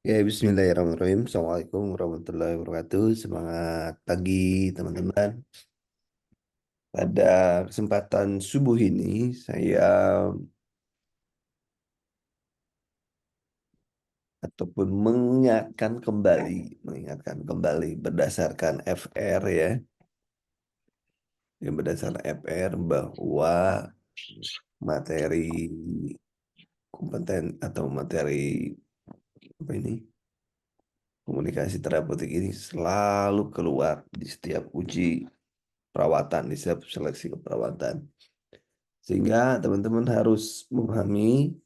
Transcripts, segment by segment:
Ya, Bismillahirrahmanirrahim. Assalamualaikum warahmatullahi wabarakatuh. Semangat pagi, teman-teman. Pada kesempatan subuh ini, saya ataupun mengingatkan kembali berdasarkan FR ya, yang berdasarkan FR bahwa materi kompeten atau materi apa ini komunikasi terapeutik ini selalu keluar di setiap uji perawatan, di setiap seleksi keperawatan. Sehingga teman-teman harus memahami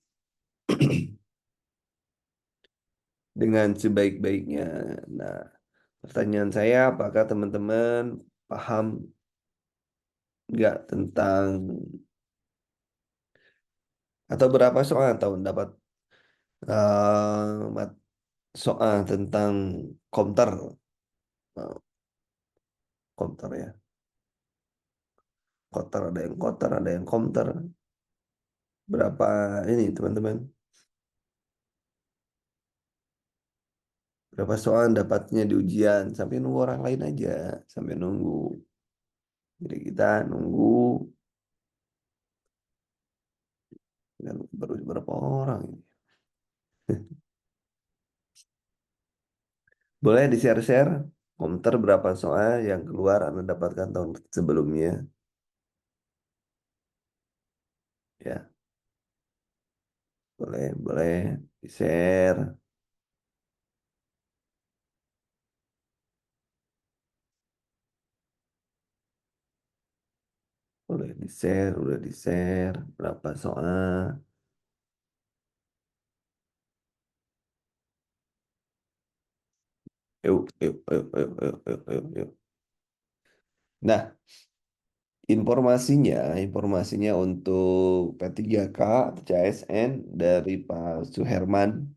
dengan sebaik-baiknya. Nah, pertanyaan saya, apakah teman-teman paham nggak tentang atau berapa soal atau dapat soal tentang counter, eh, counter ya, counter ada yang counter, ada yang counter. Berapa ini teman-teman? Berapa soal dapatnya di ujian? Sampai nunggu orang lain aja, sampai nunggu. Jadi kita nunggu dan baru berapa orang ini? Boleh di-share-share komentar berapa soal yang keluar Anda dapatkan tahun sebelumnya. Ya, boleh, boleh di-share. Boleh di-share, udah di-share. Berapa soal. Yuk, yuk, yuk, yuk, yuk, yuk, yuk, yuk. Nah, informasinya untuk P3K, CSN dari Pak Suherman,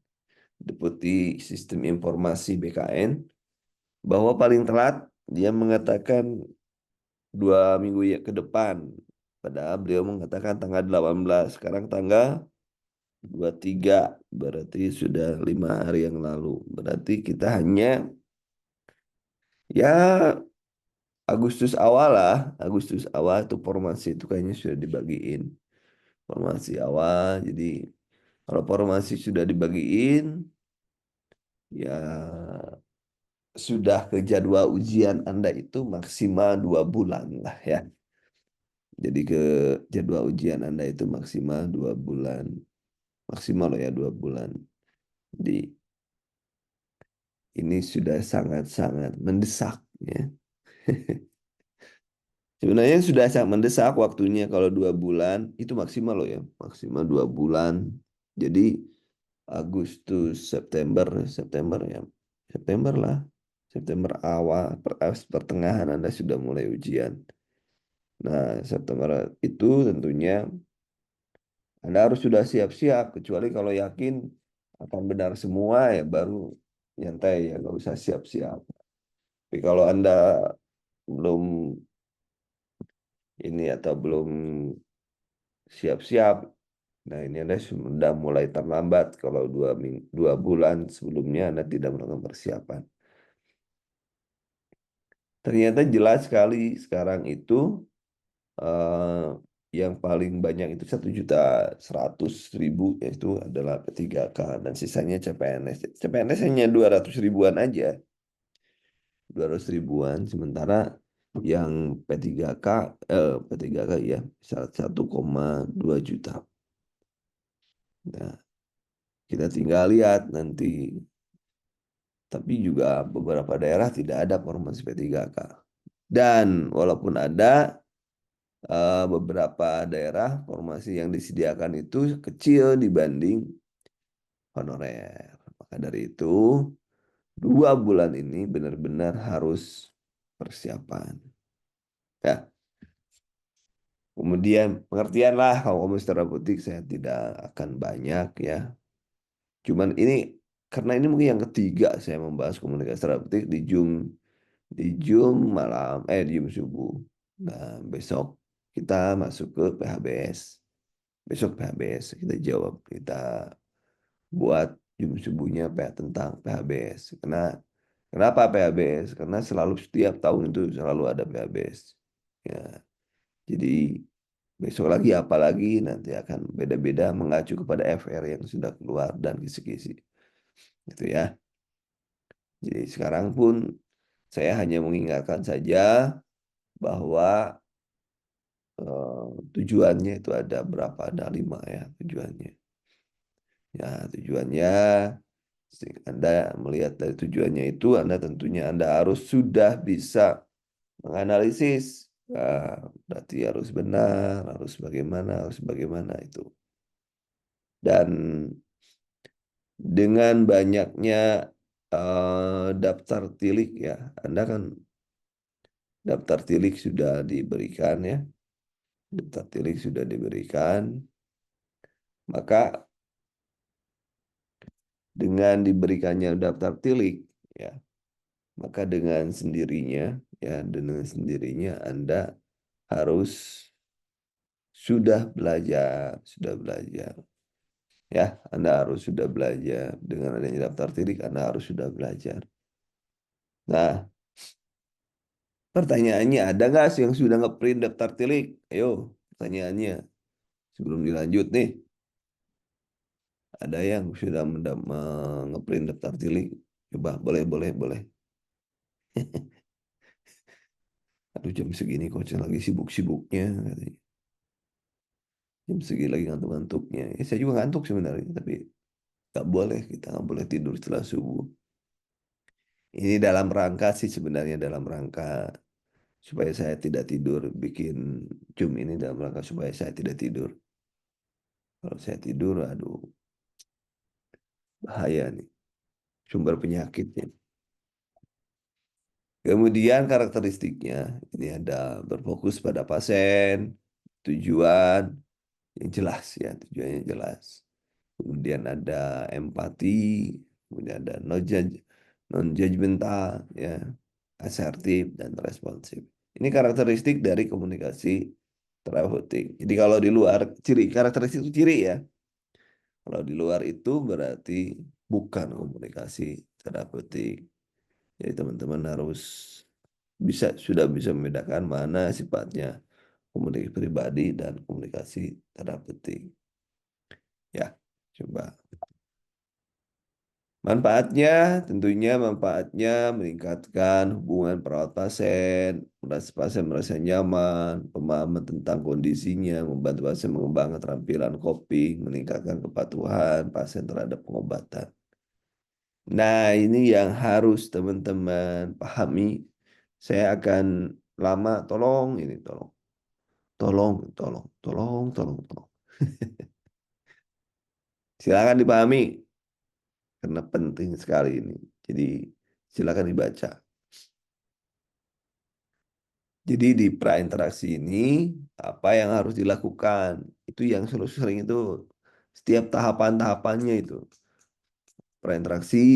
Deputi Sistem Informasi BKN, bahwa paling telat dia mengatakan 2 minggu ya ke depan. Padahal beliau mengatakan tanggal 18, sekarang tanggal 23, berarti sudah 5 hari yang lalu. Berarti kita hanya ya Agustus awal lah, Agustus awal itu formasi itu kayaknya sudah dibagiin. Formasi awal, jadi kalau formasi sudah dibagiin, ya sudah ke jadwal ujian Anda itu maksimal 2 bulan lah ya. Jadi ke jadwal ujian Anda itu maksimal 2 bulan. Maksimal loh ya 2 bulan. Jadi ini sudah sangat-sangat mendesak ya. Sebenarnya sudah sangat mendesak waktunya kalau 2 bulan itu maksimal loh ya. Maksimal 2 bulan. Jadi Agustus, September, September ya. September lah. September awal, pertengahan Anda sudah mulai ujian. Nah, September itu tentunya Anda harus sudah siap-siap, kecuali kalau yakin akan benar semua ya baru nyantai ya, nggak usah siap-siap. Tapi kalau Anda belum ini atau belum siap-siap, nah ini Anda sudah mulai terlambat kalau 2 bulan sebelumnya Anda tidak melakukan persiapan. Ternyata jelas sekali sekarang itu eh, yang paling banyak itu 1.100.000 yaitu adalah P3K dan sisanya CPNS. CPNS hanya 200 ribuan aja, 200 ribuan. Sementara yang P3K, P3K ya 1,2 juta. Nah, kita tinggal lihat nanti. Tapi juga beberapa daerah tidak ada formasi P3K. Dan walaupun ada, beberapa daerah formasi yang disediakan itu kecil dibanding honorer. Maka dari itu, 2 bulan ini benar-benar harus persiapan. Ya, kemudian pengertian lah kalau kamu secara butik saya tidak akan banyak ya. Cuman ini karena ini mungkin yang ketiga saya membahas komunikasi terapeutik di Zoom malam, di Zoom subuh. Nah, besok kita masuk ke PHBS. Besok PHBS kita jawab, kita buat Jam subuhnya tentang PHBS. Kenapa PHBS? Karena selalu setiap tahun itu selalu ada PHBS. Ya, jadi besok lagi apalagi nanti akan beda-beda mengacu kepada FR yang sudah keluar dan kisi-kisi. Gitu ya. Jadi sekarang pun saya hanya mengingatkan saja bahwa tujuannya itu ada berapa? Ada 5 ya tujuannya. Ya, tujuannya Anda melihat dari tujuannya itu, Anda tentunya Anda harus sudah bisa menganalisis. Berarti harus bagaimana itu. Dan dengan banyaknya daftar tilik ya, Anda kan daftar tilik sudah diberikan ya, daftar tilik sudah diberikan, maka dengan diberikannya daftar tilik ya, maka dengan sendirinya Anda harus sudah belajar ya, Anda harus sudah belajar dengan adanya daftar tilik, Anda harus sudah belajar. Nah, pertanyaannya ada nggak sih yang sudah ngeprint daftar tilik? Ayo, pertanyaannya sebelum dilanjut nih, ada yang sudah ngeprint daftar tilik? Coba, boleh. Aduh, jam segini kok saya lagi sibuk-sibuknya, katanya. Jam segini lagi ngantuk-ngantuknya. Ya, saya juga ngantuk sebenarnya, tapi kita nggak boleh tidur setelah subuh. Ini dalam rangka sih sebenarnya dalam rangka supaya saya tidak tidur. Bikin Zoom ini dalam rangka supaya saya tidak tidur. Kalau saya tidur, aduh, bahaya nih. Sumber penyakitnya. Kemudian karakteristiknya, ini ada berfokus pada pasien, tujuan yang jelas ya, tujuannya jelas. Kemudian ada empati, kemudian ada non judgmental ya, asertif dan responsif. Ini karakteristik dari komunikasi terapeutik. Jadi kalau di luar karakteristik itu ciri ya. Kalau di luar itu berarti bukan komunikasi terapeutik. Jadi teman-teman harus sudah bisa membedakan mana sifatnya komunikasi pribadi dan komunikasi terapeutik. Ya, coba. Manfaatnya meningkatkan hubungan perawat pasien, pasien merasa nyaman, pemahaman tentang kondisinya, membantu pasien mengembangkan keterampilan coping, meningkatkan kepatuhan pasien terhadap pengobatan. Nah, ini yang harus teman-teman pahami. Saya akan lama, tolong. Silakan dipahami karena penting sekali ini. Jadi silakan dibaca. Jadi di prainteraksi ini apa yang harus dilakukan? Itu yang sering itu setiap tahapan-tahapannya itu. Prainteraksi,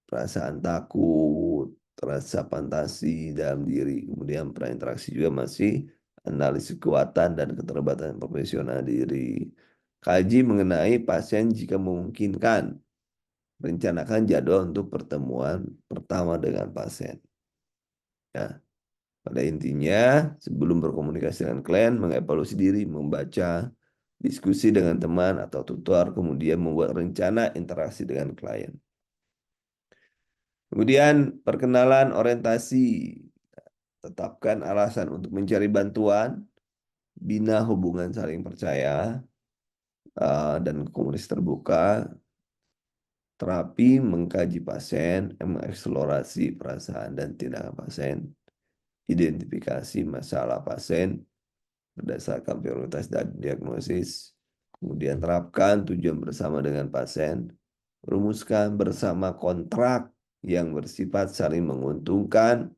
perasaan takut, rasa fantasi dalam diri. Kemudian prainteraksi juga masih analisis kekuatan dan keterbatasan profesional diri. Kaji mengenai pasien jika memungkinkan. Rencanakan jadwal untuk pertemuan pertama dengan pasien. Ya. Pada intinya, sebelum berkomunikasi dengan klien, mengevaluasi diri, membaca, diskusi dengan teman atau tutor, kemudian membuat rencana interaksi dengan klien. Kemudian, perkenalan orientasi. Tetapkan alasan untuk mencari bantuan, bina hubungan saling percaya, dan komunikasi terbuka, terapi mengkaji pasien, mengeksplorasi perasaan dan tindakan pasien, identifikasi masalah pasien, berdasarkan prioritas dan diagnosis, kemudian terapkan tujuan bersama dengan pasien, rumuskan bersama kontrak yang bersifat saling menguntungkan,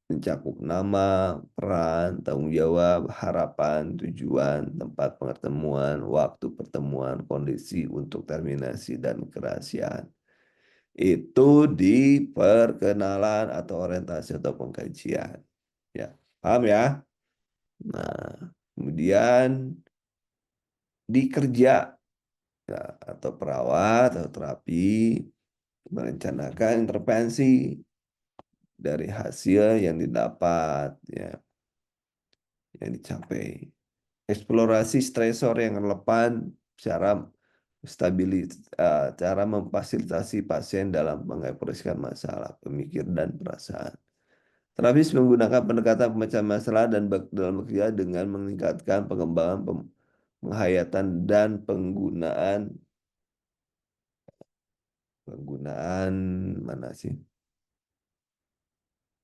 mencakup nama, peran, tanggung jawab, harapan, tujuan, tempat pertemuan, waktu pertemuan, kondisi untuk terminasi, dan kerahasiaan. Itu di perkenalan atau orientasi atau pengkajian. Ya, paham ya? Nah, kemudian di kerja. ya, atau perawat atau terapi merencanakan intervensi dari hasil yang didapat, ya, yang dicapai. Eksplorasi stresor yang relevan, cara cara memfasilitasi pasien dalam mengekspresikan masalah, pemikir dan perasaan. Terapis menggunakan pendekatan pemecahan masalah dalam bekerja dengan meningkatkan pengembangan penghayatan dan penggunaan mana sih?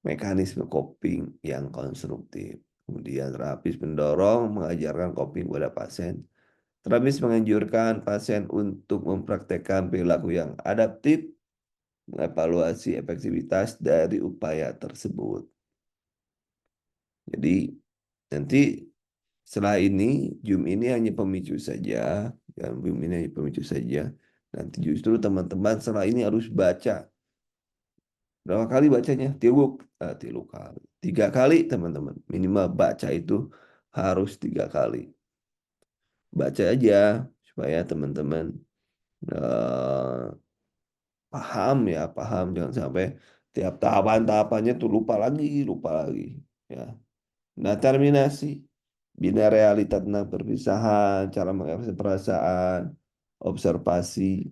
Mekanisme coping yang konstruktif. Kemudian terapis mendorong mengajarkan coping pada pasien. Terapis menganjurkan pasien untuk mempraktekkan perilaku yang adaptif, mengevaluasi efektivitas dari upaya tersebut. Jadi nanti setelah ini, Zoom ini hanya pemicu saja, ya, Zoom ini hanya pemicu saja. Nanti justru teman-teman setelah ini harus baca. Berapa kali bacanya? Tiga kali. 3 kali, teman-teman. Minimal baca itu harus 3 kali. Baca aja supaya teman-teman eh, paham, ya, paham. Jangan sampai tiap tahapan-tahapannya tuh lupa lagi. Ya. Nah, terminasi. Bina realita tentang perpisahan, cara mengekspresi perasaan, observasi,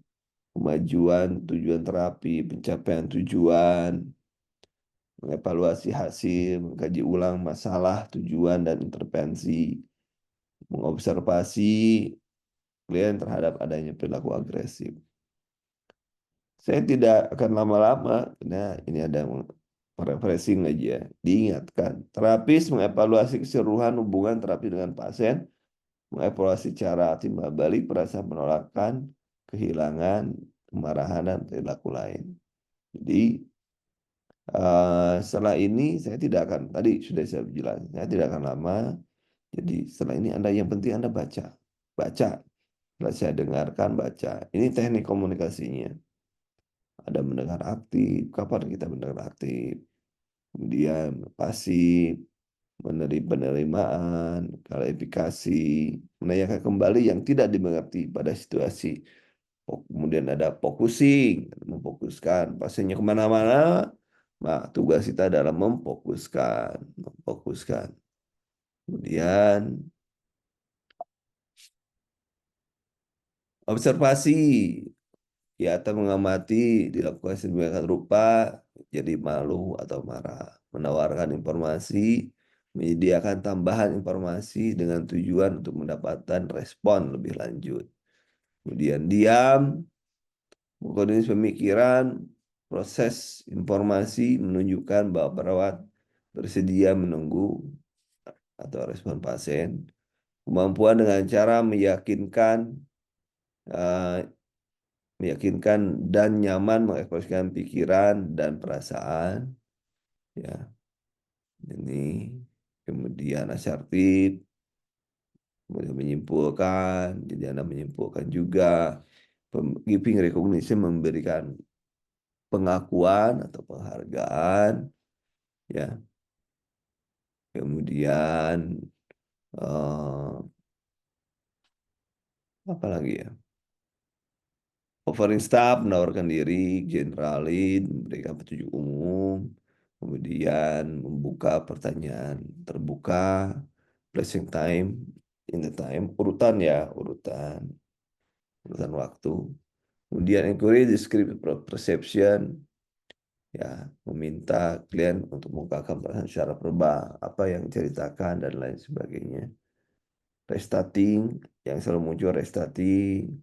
kemajuan, tujuan terapi, pencapaian tujuan, mengevaluasi hasil, mengkaji ulang masalah, tujuan, dan intervensi, mengobservasi klien terhadap adanya perilaku agresif. Saya tidak akan lama-lama, nah ini ada yang refreshing aja. Diingatkan, terapis mengevaluasi keseluruhan hubungan terapi dengan pasien, mengevaluasi cara timbal balik, perasaan penolakan, kehilangan, kemarahan, dan perilaku lain. Jadi setelah ini saya tidak akan, tadi sudah saya bilang, saya tidak akan lama. Jadi setelah ini Anda yang penting Anda baca, baca. Setelah saya dengarkan, baca. Ini teknik komunikasinya. Ada mendengar aktif, kapan kita mendengar aktif. Kemudian pasif, menerima penerimaan, klarifikasi, menanyakan kembali yang tidak dimengerti pada situasi. Kemudian ada focusing, memfokuskan pasiennya kemana-mana. Nah, tugas kita adalah memfokuskan. Kemudian observasi, ya, atau mengamati dilakukan sedemikian rupa, jadi malu atau marah, menawarkan informasi, menyediakan tambahan informasi dengan tujuan untuk mendapatkan respon lebih lanjut. Kemudian diam, mengkoordinasi pemikiran, proses informasi menunjukkan bahwa perawat bersedia menunggu atau respon pasien. Kemampuan dengan cara eh, meyakinkan dan nyaman mengekspresikan pikiran dan perasaan, ya, ini. Kemudian asertif, kemudian menyimpulkan, jadi Anda menyimpulkan juga. Giving recognition, memberikan pengakuan atau penghargaan, ya. Kemudian eh, apa lagi ya? Offering staff, menawarkan diri, generalin, memberikan petunjuk umum, kemudian membuka pertanyaan terbuka, placing time, in the time, urutan waktu. Kemudian inquiry, descriptive perception, ya, meminta klien untuk mengungkapkan perasaan secara verbal, apa yang ceritakan dan lain sebagainya. Restarting, yang selalu muncul restarting,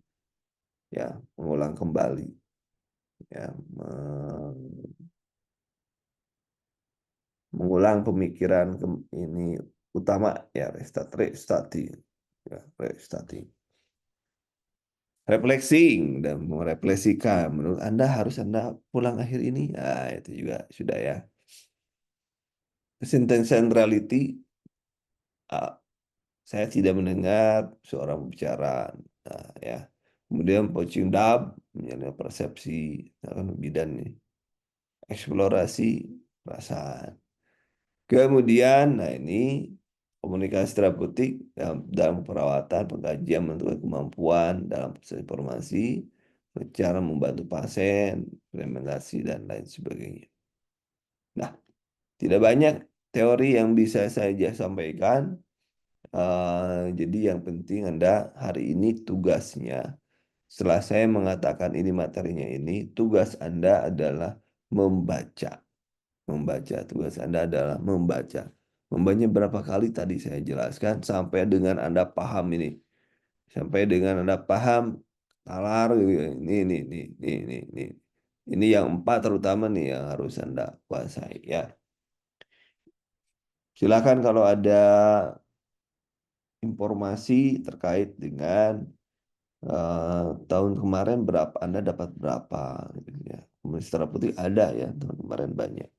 ya, mengulang kembali, ya, mengulang pemikiran ini utama, ya, restarting, ya, restarting. Reflexing dan merefleksikan, menurut Anda harus Anda pulang akhir ini, nah itu juga sudah, ya. Centrality, ah, saya tidak mendengar seorang bicara, nah, ya. Kemudian poaching dab, menjadi persepsi, nah, kan bidan nih. Eksplorasi perasaan. Kemudian, nah ini Komunikasi terapeutik dalam perawatan, pengkajian, menentukan kemampuan dalam proses informasi, cara membantu pasien, implementasi, dan lain sebagainya. Nah, tidak banyak teori yang bisa saya sampaikan. Jadi yang penting Anda hari ini tugasnya, setelah saya mengatakan ini materinya ini, tugas Anda adalah membaca. Membaca, tugas Anda adalah membaca. Membacanya berapa kali tadi saya jelaskan sampai dengan Anda paham ini. Sampai dengan Anda paham, nalar gitu ya. Ini. Ini yang empat terutama nih yang harus Anda kuasai ya. Silakan kalau ada informasi terkait dengan tahun kemarin berapa Anda dapat berapa gitu ya. Komunis putih ada ya tahun kemarin banyak.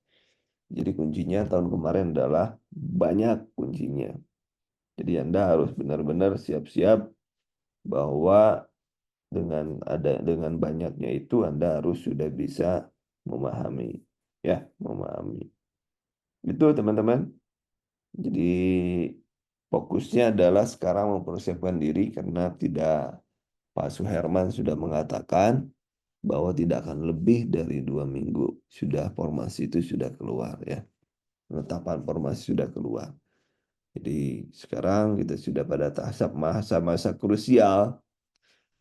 Jadi kuncinya tahun kemarin adalah banyak kuncinya. Jadi Anda harus benar-benar siap-siap bahwa dengan banyaknya itu Anda harus sudah bisa memahami ya, memahami. Itu teman-teman. Jadi fokusnya adalah sekarang mempersiapkan diri karena tidak Pak Suherman sudah mengatakan bahwa tidak akan lebih dari 2 minggu sudah formasi itu sudah keluar ya. Penetapan formasi sudah keluar. Jadi sekarang kita sudah pada tahap masa-masa krusial,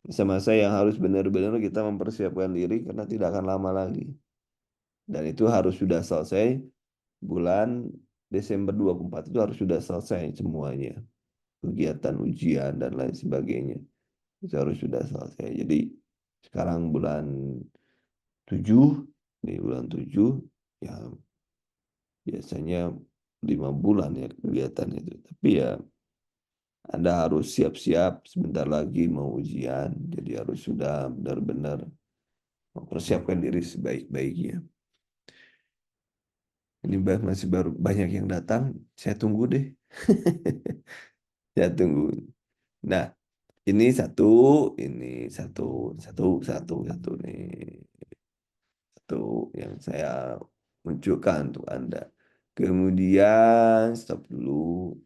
masa-masa yang harus benar-benar kita mempersiapkan diri karena tidak akan lama lagi. Dan itu harus sudah selesai bulan Desember 24 itu harus sudah selesai semuanya. Kegiatan ujian dan lain sebagainya. Itu harus sudah selesai. Jadi sekarang bulan 7, di bulan 7 ya biasanya 5 bulan ya kegiatan itu. Tapi ya Anda harus siap-siap sebentar lagi mau ujian. Jadi harus sudah benar-benar mempersiapkan diri sebaik-baiknya. Ini masih baru banyak yang datang. Saya tunggu deh. Saya tunggu. Nah, ini satu, ini satu, satu nih. Satu yang saya munculkan untuk Anda. Kemudian stop dulu.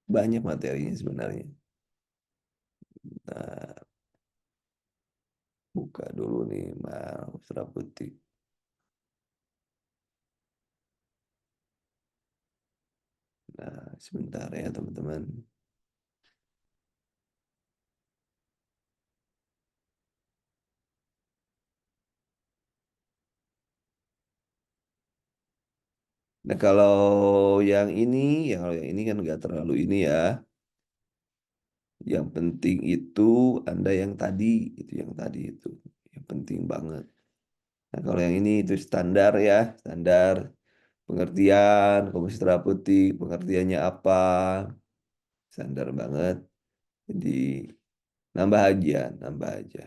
Banyak materinya sebenarnya. Nah, buka dulu nih, Mas Putih. Nah, sebentar ya teman-teman. Nah, kalau yang ini, ya kalau yang ini kan nggak terlalu ini ya. Yang penting itu Anda yang tadi, itu yang tadi itu. Yang penting banget. Nah, kalau yang ini itu standar ya, standar pengertian, komisi terapeutik, pengertiannya apa, standar banget. Jadi nambah aja, nambah aja.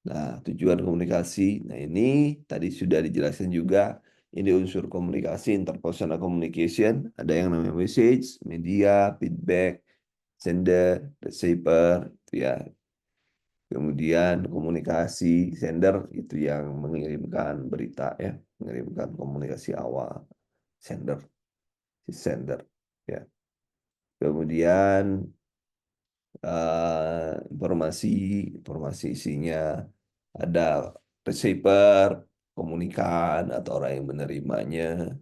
Nah, tujuan komunikasi. Nah, ini tadi sudah dijelaskan juga. Ini unsur komunikasi, interpersonal communication. Ada yang namanya message, media, feedback, sender, receiver, itu ya. Kemudian komunikasi, sender itu yang mengirimkan berita ya, mengirimkan komunikasi awal, sender, si sender ya. Kemudian informasi, informasi isinya ada receiver, komunikan atau orang yang menerimanya,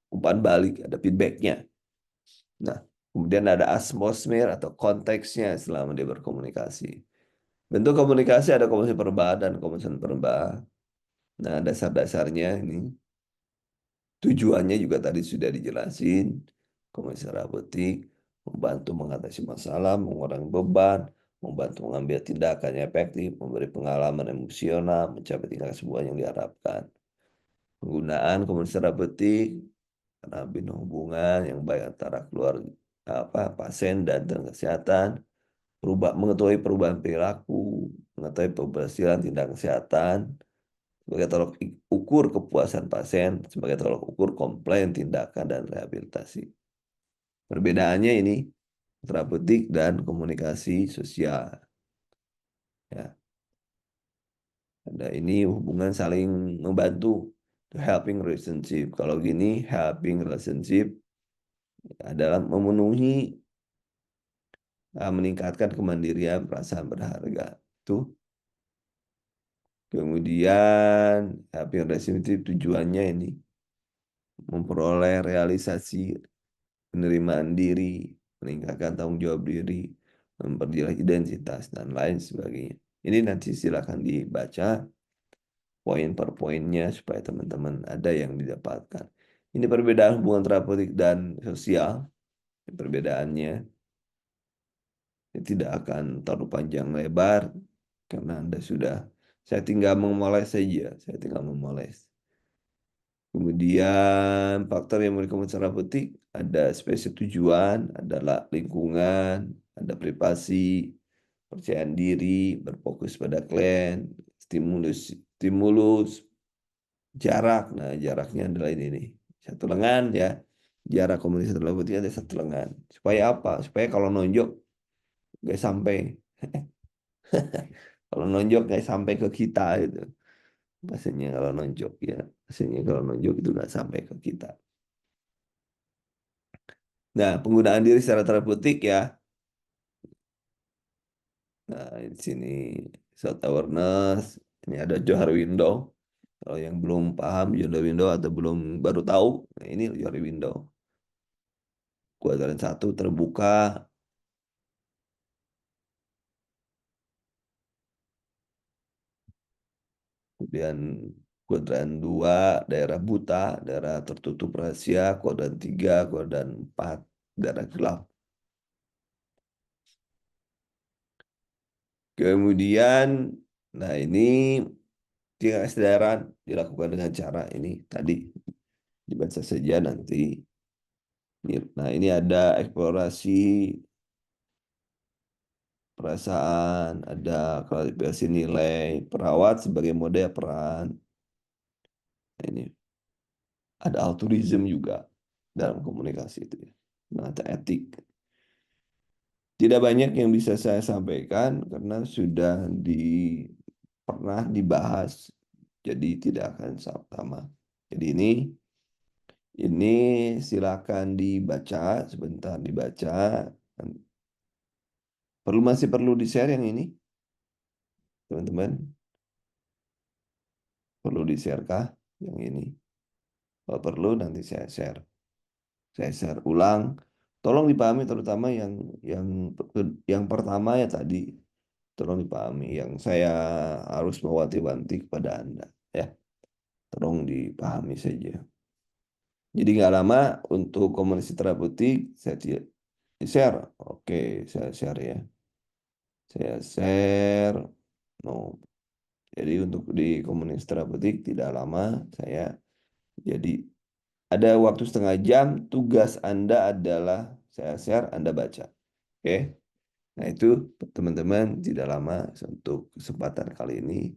umpan balik, ada feedbacknya. Nah, kemudian ada atmosfer atau konteksnya selama dia berkomunikasi. Bentuk komunikasi ada komunikasi verbal dan komunikasi verbal. Nah, dasar-dasarnya ini tujuannya juga tadi sudah dijelasin. Komunikasi terapeutik membantu mengatasi masalah, mengurangi beban, membantu mengambil tindakan yang efektif, memberi pengalaman emosional, mencapai tingkat kesembuhan yang diharapkan. Penggunaan komunikasi terapeutik karena bina hubungan yang baik antara keluarga pasien dan tenaga kesehatan, mengetahui perubahan perilaku, mengetahui keberhasilan tindak kesehatan, sebagai tolok ukur kepuasan pasien, sebagai tolok ukur komplain tindakan dan rehabilitasi. Perbedaannya ini terapeutik dan komunikasi sosial. Ya, ada ini hubungan saling membantu, helping relationship. Kalau gini helping relationship adalah memenuhi, meningkatkan kemandirian, perasaan berharga. Itu kemudian happy relationship tujuannya ini memperoleh realisasi penerimaan diri, meningkatkan tanggung jawab diri, memperjelas identitas, dan lain sebagainya. Ini nanti silakan dibaca poin per poinnya supaya teman-teman ada yang didapatkan. Ini perbedaan hubungan terapeutik dan sosial. Perbedaannya tidak akan terlalu panjang lebar karena Anda sudah, saya tinggal memoles saja, saya tinggal memoles. Kemudian faktor yang memberikan terapeutik ada spesifik tujuan, adalah lingkungan, ada privasi, percayaan diri, berfokus pada klien, stimulus, jarak. Nah, jaraknya adalah ini nih. Satu lengan ya. Jarak komunikasi terapeutik ada satu lengan. Supaya apa? Supaya kalau nonjok nggak sampai. Kalau nonjok nggak sampai ke kita gitu. Maksudnya kalau nonjok ya. Maksudnya kalau nonjok itu nggak sampai ke kita. Nah, penggunaan diri secara terapeutik ya. Nah, di sini self awareness. Ini ada Johar Window. Kalau yang belum paham Johar Window atau belum baru tahu, nah ini Johar Window. Kuadran satu terbuka, kemudian kuadran 2 daerah buta, daerah tertutup rahasia, kuadran 3, kuadran 4 daerah gelap. Kemudian, nah ini tiga kesadaran dilakukan dengan cara ini tadi dibaca saja nanti. Nah ini ada eksplorasi perasaan, ada klasifikasi nilai, perawat sebagai mode peran. Nah, ini ada altruism juga dalam komunikasi itu ya. Nah, ada etik. Tidak banyak yang bisa saya sampaikan karena sudah pernah dibahas, jadi tidak akan sama. Jadi ini silakan dibaca sebentar dibaca. Masih perlu di-share yang ini, teman-teman? Perlu di-share kah yang ini? Kalau perlu nanti saya share. Saya share ulang. Tolong dipahami terutama yang yang pertama ya tadi. Tolong dipahami yang saya harus mewanti-wanti kepada Anda ya. Tolong dipahami saja. Jadi nggak lama untuk komunikasi terapeutik saya share. Oke, saya share ya. Saya share. No. Jadi untuk di komunikasi terapeutik tidak lama saya jadi ada waktu setengah jam. Tugas Anda adalah saya share, Anda baca. Oke. Nah itu teman-teman tidak lama untuk kesempatan kali ini.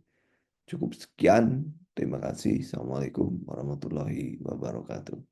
Cukup sekian. Terima kasih. Assalamualaikum warahmatullahi wabarakatuh.